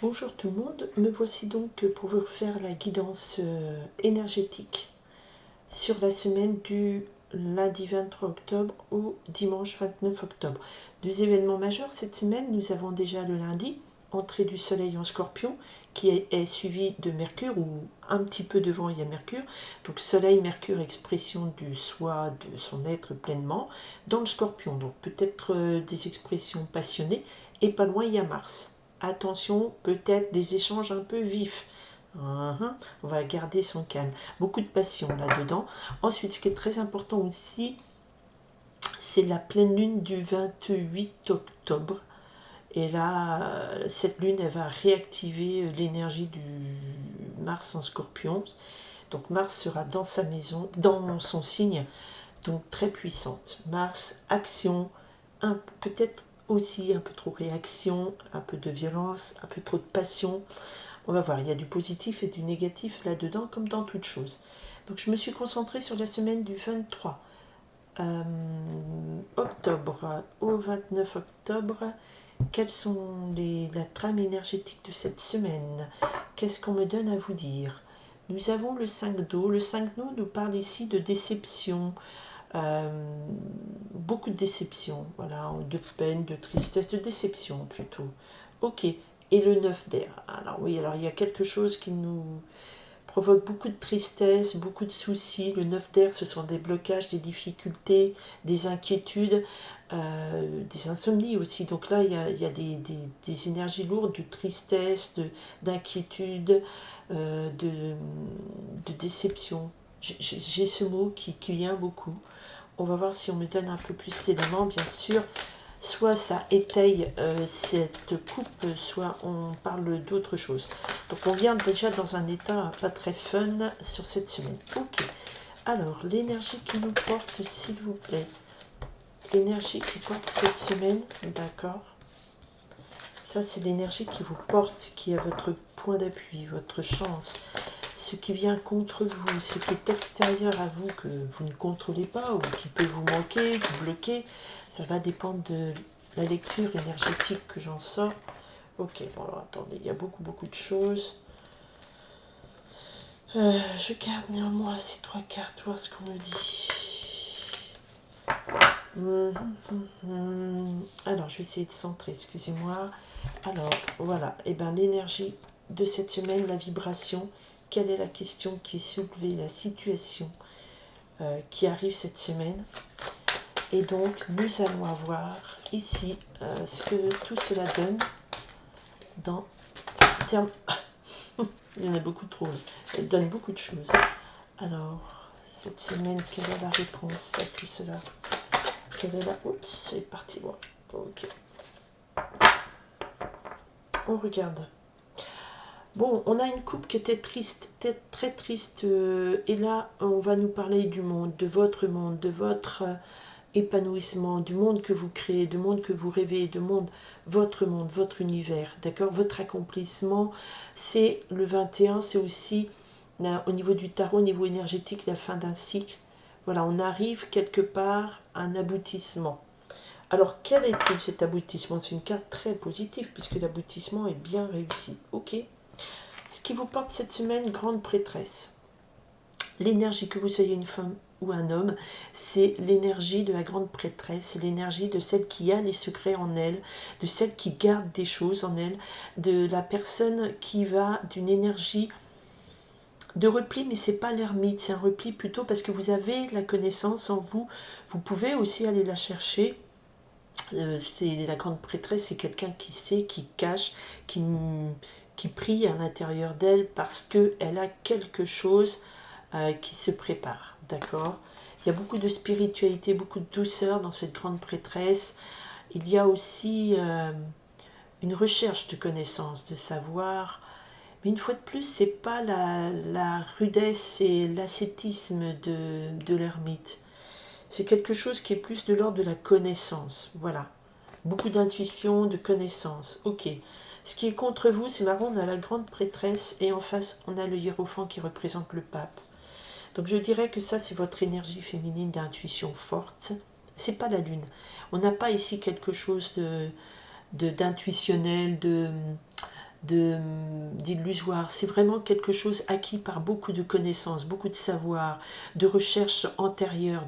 Bonjour tout le monde, me voici donc pour vous faire la guidance énergétique sur la semaine du lundi 23 octobre au dimanche 29 octobre. Deux événements majeurs cette semaine, nous avons déjà le lundi, entrée du soleil en scorpion, qui est suivi de Mercure, ou un petit peu devant il y a Mercure, donc soleil, Mercure, expression du soi, de son être pleinement, dans le scorpion, donc peut-être des expressions passionnées, et pas loin il y a Mars. Attention, peut-être des échanges un peu vifs. On va garder son calme. Beaucoup de passion là-dedans. Ensuite, ce qui est très important aussi, c'est la pleine lune du 28 octobre. Et là, cette lune, elle va réactiver l'énergie du Mars en Scorpion. Donc Mars sera dans sa maison, dans son signe, donc très puissante. Mars, action, peut-être aussi un peu trop réaction, un peu de violence, un peu trop de passion. On va voir, il y a du positif et du négatif là-dedans, comme dans toute chose. Donc je me suis concentrée sur la semaine du 23 octobre au 29 octobre. Quelles sont la trame énergétique de cette semaine? Qu'est-ce qu'on me donne à vous dire? Nous avons le 5 d'eau. Le 5 d'eau nous parle ici de déception, beaucoup de déception, voilà, de peine, de tristesse, de déception plutôt. Ok, et le 9 d'air. Alors oui, alors il y a quelque chose qui nous provoque beaucoup de tristesse, beaucoup de soucis. Le 9 d'air, ce sont des blocages, des difficultés, des inquiétudes, des insomnies aussi. Donc là, il y a des énergies lourdes de tristesse, d'inquiétude, de déception. J'ai ce mot qui vient beaucoup. On va voir si on me donne un peu plus d'éléments, bien sûr. Soit ça étaye cette coupe, soit on parle d'autre chose. Donc on vient déjà dans un état pas très fun sur cette semaine. Ok, alors l'énergie qui nous porte, s'il vous plaît. L'énergie qui porte cette semaine, d'accord. Ça c'est l'énergie qui vous porte, qui est votre point d'appui, votre chance. Ce qui vient contre vous, ce qui est extérieur à vous, que vous ne contrôlez pas, ou qui peut vous manquer, vous bloquer, ça va dépendre de la lecture énergétique que j'en sors. Ok, bon alors attendez, il y a beaucoup de choses. Je garde néanmoins ces trois cartes, voir ce qu'on me dit. Alors, je vais essayer de centrer, excusez-moi. Alors, voilà, et bien l'énergie de cette semaine, la vibration, quelle est la question qui est soulevée, la situation qui arrive cette semaine. Et donc, nous allons avoir ici ce que tout cela donne dans termes... Il y en a beaucoup trop, elle donne beaucoup de choses. Alors, cette semaine, quelle est la réponse à tout cela? Quelle est la... Oups, c'est parti, bon. Ok. On regarde. Bon, on a une coupe qui était triste, très triste, et là, on va nous parler du monde, de votre épanouissement, du monde que vous créez, du monde que vous rêvez, monde, votre univers, d'accord? Votre accomplissement, c'est le 21, c'est aussi, là, au niveau du tarot, au niveau énergétique, la fin d'un cycle. Voilà, on arrive quelque part à un aboutissement. Alors, quel est-il cet aboutissement? C'est une carte très positive, puisque l'aboutissement est bien réussi, ok? Ce qui vous porte cette semaine, grande prêtresse. L'énergie, que vous soyez une femme ou un homme, c'est l'énergie de la grande prêtresse, c'est l'énergie de celle qui a les secrets en elle, de celle qui garde des choses en elle, de la personne qui va d'une énergie de repli, mais c'est pas l'ermite, c'est un repli plutôt parce que vous avez la connaissance en vous, vous pouvez aussi aller la chercher. C'est la grande prêtresse, c'est quelqu'un qui sait, qui cache, qui prie à l'intérieur d'elle parce qu'elle a quelque chose qui se prépare, d'accord? Il y a beaucoup de spiritualité, beaucoup de douceur dans cette grande prêtresse. Il y a aussi une recherche de connaissances, de savoir. Mais une fois de plus, c'est pas la rudesse et l'ascétisme de l'ermite. C'est quelque chose qui est plus de l'ordre de la connaissance, voilà. Beaucoup d'intuition, de connaissance, ok. Ce qui est contre vous, c'est marrant, on a la grande prêtresse et en face, on a le hiérophant qui représente le pape. Donc je dirais que ça, c'est votre énergie féminine d'intuition forte. C'est pas la lune. On n'a pas ici quelque chose d'intuitionnel, d'illusoire. C'est vraiment quelque chose acquis par beaucoup de connaissances, beaucoup de savoir, de recherche antérieure,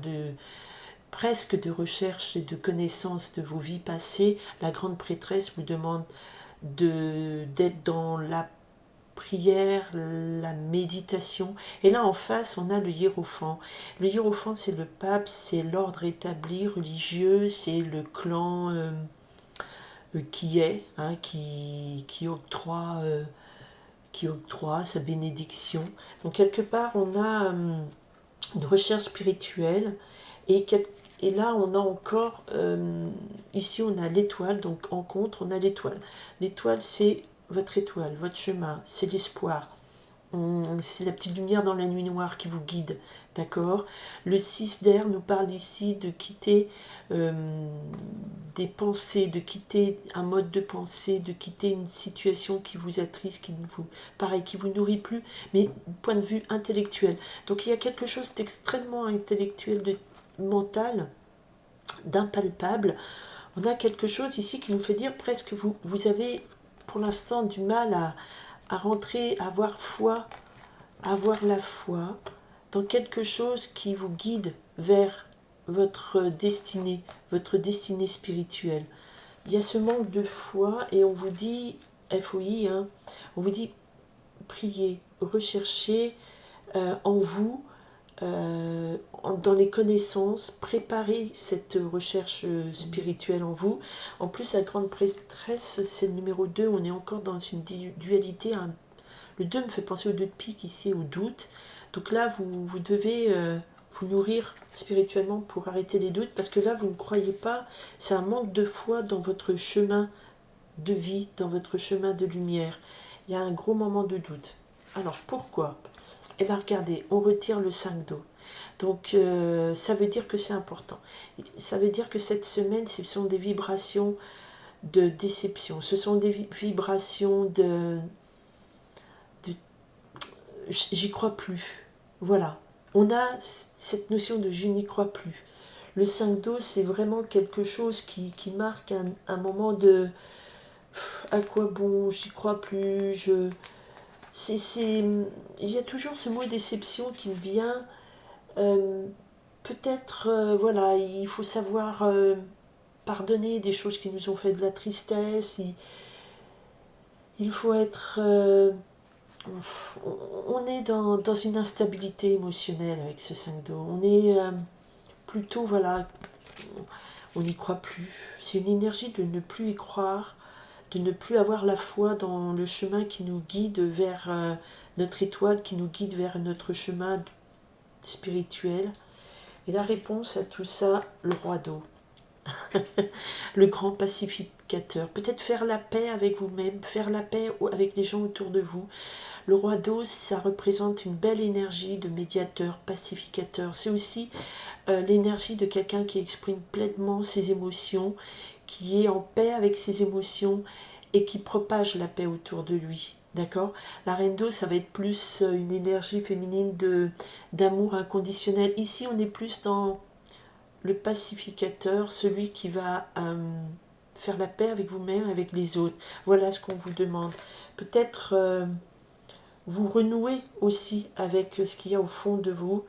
presque de recherche et de connaissances de vos vies passées. La grande prêtresse vous demande d'être dans la prière, la méditation. Et là en face, on a le hiérophant. Le hiérophant, c'est le pape, c'est l'ordre établi religieux, c'est le clan qui est, hein, qui octroie sa bénédiction. Donc quelque part, on a une recherche spirituelle et, et là, on a encore, ici on a l'étoile, donc en contre, on a l'étoile. L'étoile, c'est votre étoile, votre chemin, c'est l'espoir. C'est la petite lumière dans la nuit noire qui vous guide, d'accord? Le 6 d'air nous parle ici de quitter des pensées, de quitter un mode de pensée, de quitter une situation qui vous attriste, qui vous nourrit plus, mais du point de vue intellectuel. Donc il y a quelque chose d'extrêmement intellectuel, de mental, d'impalpable. On a quelque chose ici qui nous fait dire presque vous avez pour l'instant du mal à rentrer, à avoir foi, à avoir la foi dans quelque chose qui vous guide vers votre destinée spirituelle. Il y a ce manque de foi et on vous dit, FOI, hein, on vous dit priez, recherchez en vous, dans les connaissances, préparez cette recherche spirituelle en vous. En plus, la grande prêtresse, c'est le numéro 2, on est encore dans une dualité. Le 2 me fait penser au 2 de pique ici, au doute. Donc là, vous devez vous nourrir spirituellement pour arrêter les doutes, parce que là, vous ne croyez pas, c'est un manque de foi dans votre chemin de vie, dans votre chemin de lumière. Il y a un gros moment de doute. Alors, pourquoi? Eh bien, regardez, on retire le 5 d'eau. Donc, ça veut dire que c'est important. Ça veut dire que cette semaine, ce sont des vibrations de déception. Ce sont des vibrations de j'y crois plus. Voilà. On a cette notion de je n'y crois plus. Le 5 d'eau, c'est vraiment quelque chose qui marque un moment de à quoi bon, j'y crois plus, il y a toujours ce mot déception qui me vient. Peut-être, voilà, il faut savoir pardonner des choses qui nous ont fait de la tristesse. Il faut être... on est dans une instabilité émotionnelle avec ce 5 d'eau. On est plutôt, voilà, on n'y croit plus. C'est une énergie de ne plus y croire, de ne plus avoir la foi dans le chemin qui nous guide vers notre étoile, qui nous guide vers notre chemin spirituel. Et la réponse à tout ça, le roi d'eau. Le grand pacificateur. Peut-être faire la paix avec vous-même, faire la paix avec les gens autour de vous. Le roi d'eau, ça représente une belle énergie de médiateur, pacificateur. C'est aussi l'énergie de quelqu'un qui exprime pleinement ses émotions, qui est en paix avec ses émotions et qui propage la paix autour de lui. D'accord? La reine d'eau, ça va être plus une énergie féminine d'amour inconditionnel. Ici, on est plus dans le pacificateur, celui qui va faire la paix avec vous-même, avec les autres. Voilà ce qu'on vous demande. Peut-être vous renouez aussi avec ce qu'il y a au fond de vous,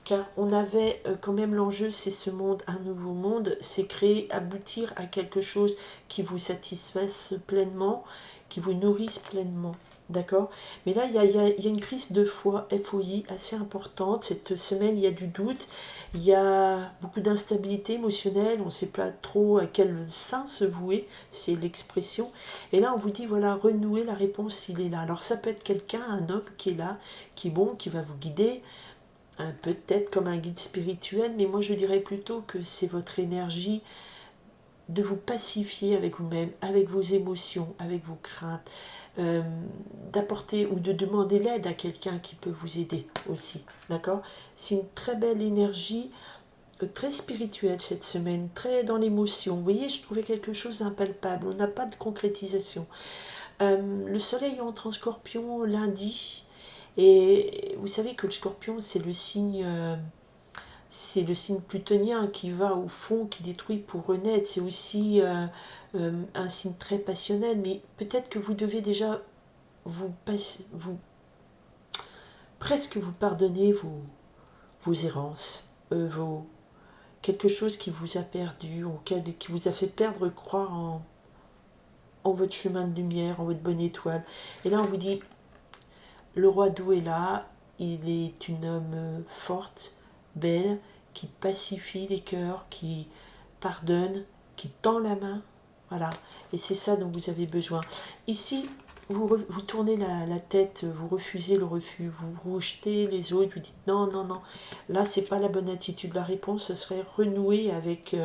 car on avait quand même l'enjeu, c'est ce monde, un nouveau monde, c'est créer, aboutir à quelque chose qui vous satisfasse pleinement, qui vous nourrisse pleinement. D'accord? Mais là, il y a une crise de foi, FOI, assez importante. Cette semaine, il y a du doute, il y a beaucoup d'instabilité émotionnelle, on ne sait pas trop à quel sein se vouer, c'est l'expression. Et là, on vous dit, voilà, renouer, la réponse, il est là. Alors, ça peut être quelqu'un, un homme qui est là, qui est bon, qui va vous guider, peut-être comme un guide spirituel, mais moi, je dirais plutôt que c'est votre énergie de vous pacifier avec vous-même, avec vos émotions, avec vos craintes, d'apporter ou de demander l'aide à quelqu'un qui peut vous aider aussi, d'accord? C'est une très belle énergie, très spirituelle cette semaine, très dans l'émotion. Vous voyez, je trouvais quelque chose d'impalpable, on n'a pas de concrétisation. Le soleil entre en scorpion lundi, et vous savez que le scorpion, c'est le signe plutonien qui va au fond, qui détruit pour renaître. C'est aussi un signe très passionnel, mais peut-être que vous devez déjà presque vous pardonnez vos errances, quelque chose qui vous a perdu, ou qui vous a fait perdre croire en votre chemin de lumière, en votre bonne étoile. Et là, on vous dit, le roi d'eau est là, il est une homme forte, belle, qui pacifie les cœurs, qui pardonne, qui tend la main. Voilà, et c'est ça dont vous avez besoin. Ici, vous tournez la tête, vous refusez le refus, vous rejetez les autres, vous dites non, non, non. Là, c'est pas la bonne attitude. La réponse, ce serait renouer avec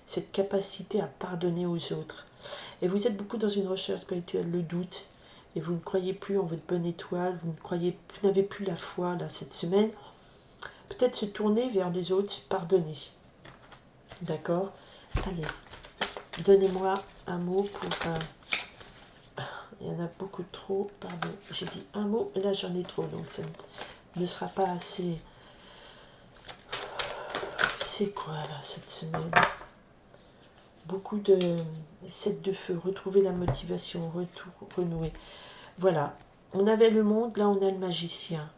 cette capacité à pardonner aux autres. Et vous êtes beaucoup dans une recherche spirituelle, le doute, et vous ne croyez plus en votre bonne étoile, vous n'avez plus la foi là cette semaine. Peut-être se tourner vers les autres, pardonner. D'accord? Allez, donnez-moi un mot pour... il y en a beaucoup trop, pardon. J'ai dit un mot, et là j'en ai trop, donc ça ne sera pas assez... C'est quoi là cette semaine? Beaucoup de 7 de feu, retrouver la motivation, renouer. Voilà, on avait le monde, là on a le magicien.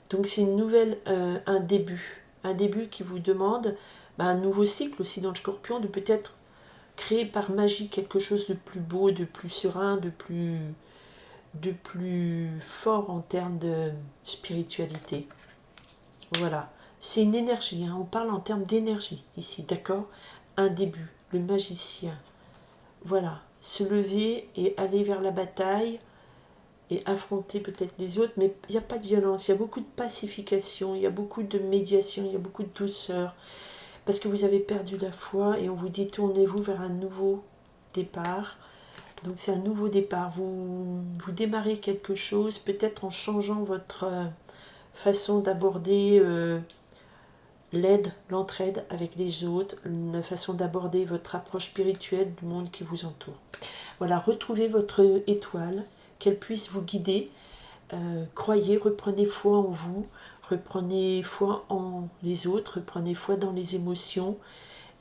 Donc c'est une nouvelle, un début qui vous demande un nouveau cycle aussi dans le Scorpion, de peut-être créer par magie quelque chose de plus beau, de plus serein, de plus fort en termes de spiritualité. Voilà, c'est une énergie, hein. On parle en termes d'énergie ici, d'accord? Un début, le magicien. Voilà, se lever et aller vers la bataille et affronter peut-être les autres, mais il n'y a pas de violence, il y a beaucoup de pacification, il y a beaucoup de médiation, il y a beaucoup de douceur, parce que vous avez perdu la foi et on vous dit tournez-vous vers un nouveau départ. Donc c'est un nouveau départ, vous démarrez quelque chose, peut-être en changeant votre façon d'aborder l'aide, l'entraide avec les autres, une façon d'aborder votre approche spirituelle du monde qui vous entoure. Voilà, retrouvez votre étoile, qu'elle puisse vous guider. Croyez, reprenez foi en vous, reprenez foi en les autres, reprenez foi dans les émotions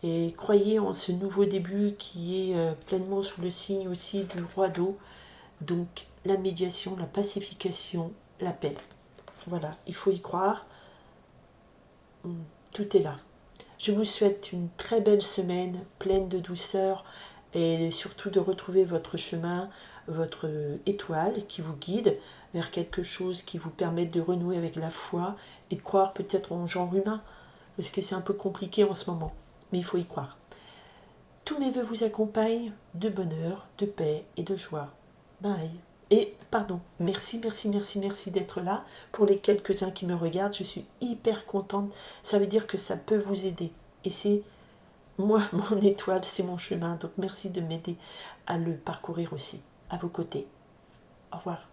et croyez en ce nouveau début qui est pleinement sous le signe aussi du roi d'eau. Donc la médiation, la pacification, la paix. Voilà, il faut y croire. Tout est là. Je vous souhaite une très belle semaine pleine de douceur et surtout de retrouver votre chemin, votre étoile qui vous guide vers quelque chose qui vous permette de renouer avec la foi et de croire peut-être en genre humain, parce que c'est un peu compliqué en ce moment, mais il faut y croire. Tous mes voeux vous accompagnent de bonheur, de paix et de joie. Bye. Et pardon, merci d'être là. Pour les quelques-uns qui me regardent, je suis hyper contente. Ça veut dire que ça peut vous aider. Et c'est moi, mon étoile, c'est mon chemin. Donc merci de m'aider à le parcourir aussi, à vos côtés. Au revoir.